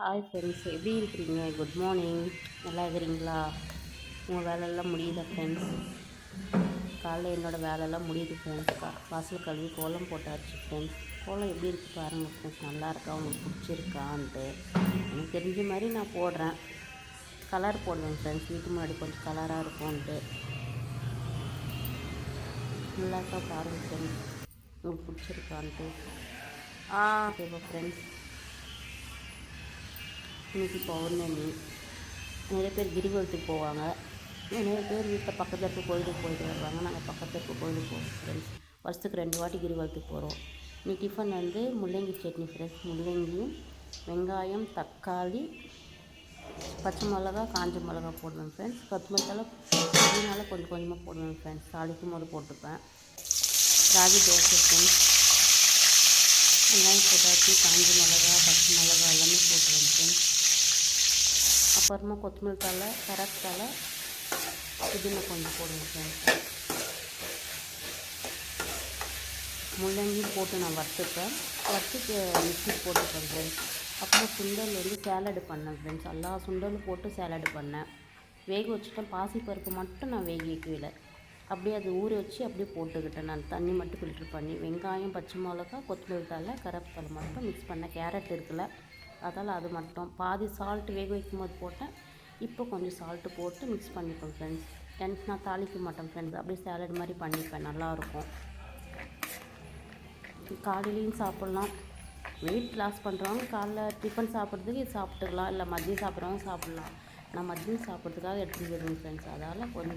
Hi friends, எப்படி இருக்கிறீங்க? Good morning. நல்லா இருக்கிறீங்களா? உங்கள் வேலையெல்லாம் முடியுதா ஃப்ரெண்ட்ஸ்? காலைல என்னோடய வேலையெல்லாம் முடியுது ஃப்ரெண்ட்ஸ். வாசல் கழுவி கோலம் போட்டாச்சு ஃப்ரெண்ட்ஸ். கோலம் எப்படி இருக்குது பாருங்கள் ஃப்ரெண்ட்ஸ். நல்லா இருக்கா? உங்களுக்கு பிடிச்சிருக்கான்ட்டு எனக்கு தெரிஞ்ச மாதிரி நான் போடுறேன். கலர் போடுவேன் ஃப்ரெண்ட்ஸ், வீட்டு முன்னாடி கொஞ்சம் கலராக இருக்கும்ன்ட்டு. நல்லா இருக்கா பாருங்கள் ஃப்ரெண்ட்ஸ், உங்களுக்கு பிடிச்சிருக்கான்ட்டு. ஓகேவா ஃப்ரெண்ட்ஸ்? இன்றைக்கி பௌர்ணமி. நிறைய பேர் கிரிவலத்துக்கு போவாங்க, நிறைய பேர் வீட்டில் பக்கத்தில் இருக்க கோயிலுக்கு போயிட்டு வருவாங்க. நாங்கள் பக்கத்தில் இருக்க கோயிலுக்கு போவோம் ஃப்ரெண்ட்ஸ். வருஷத்துக்கு 2 வாட்டி கிரிவலத்துக்கு போகிறோம். இன்றைக்கி டிஃபன் வந்து முள்ளங்கி சட்னி ஃப்ரெண்ட்ஸ். முள்ளங்கியும் வெங்காயம், தக்காளி, பச்சை மிளகா, காஞ்ச மிளகா போடுவேன் ஃப்ரெண்ட்ஸ். கொத்தமல்லி தழை புதினால கொஞ்சம் கொஞ்சமாக போடுவேன் ஃப்ரெண்ட்ஸ். தாளிக்கும் போது போட்டுப்பேன். ராகி தோசை ஃப்ரெண்ட்ஸ். வெங்காயம் போட்டாச்சு, காஞ்ச மிளகா, பச்சை மிளகா எல்லாமே போட்டுருவேன் ஃப்ரெண்ட்ஸ். அப்புறமா கொத்தமல்லி தழை, கரத்தலை, புதினா கொஞ்சம் போடுவேன் ஃப்ரெண்ட்ஸ். முள்ளங்கியும் போட்டு நான் வறுத்துப்பேன். வறுத்து மிக்ஸி போட்டுப்பேன் ஃப்ரெண்ட்ஸ். அப்புறம் சுண்டல் வந்து சேலடு பண்ணேன் ஃப்ரெண்ட்ஸ். எல்லா சுண்டலும் போட்டு சேலடு பண்ணேன். வேக வச்சுட்டேன். பாசிப்பருப்பு மட்டும் நான் வேக வைக்கல, அப்படியே அது ஊற வச்சு அப்படியே போட்டுக்கிட்டேன். நான் தண்ணி மட்டும் ஃபில்ட்ரு பண்ணி வெங்காயம், பச்சை மிளகா, கொத்தமல்லி தழை, கருவேப்பிலை மட்டும் மிக்ஸ் பண்ணேன். கேரட் இருக்குல்ல, அதால் அது மட்டும் பாதி சால்ட்டு வேக வைக்கும் போது போட்டேன். இப்போ கொஞ்சம் சால்ட்டு போட்டு மிக்ஸ் பண்ணிப்பேன் ஃப்ரெண்ட்ஸ். எனக்கு நான் தாளிக்க மாட்டேன் ஃப்ரெண்ட்ஸ், அப்படியே சேலட் மாதிரி பண்ணிப்பேன். நல்லாயிருக்கும். காலையிலையும் சாப்பிட்லாம். வெயிட் லாஸ் பண்ணுறவங்க காலைல டிஃபன் சாப்பிட்றதுக்கு இது சாப்பிட்டுக்கலாம், இல்லை மதியம் சாப்பிட்றவங்க சாப்பிட்லாம். நான் மதியம் சாப்பிட்றதுக்காக எடுத்துகிட்டு வருவேன் ஃப்ரெண்ட்ஸ். அதால் கொஞ்சம்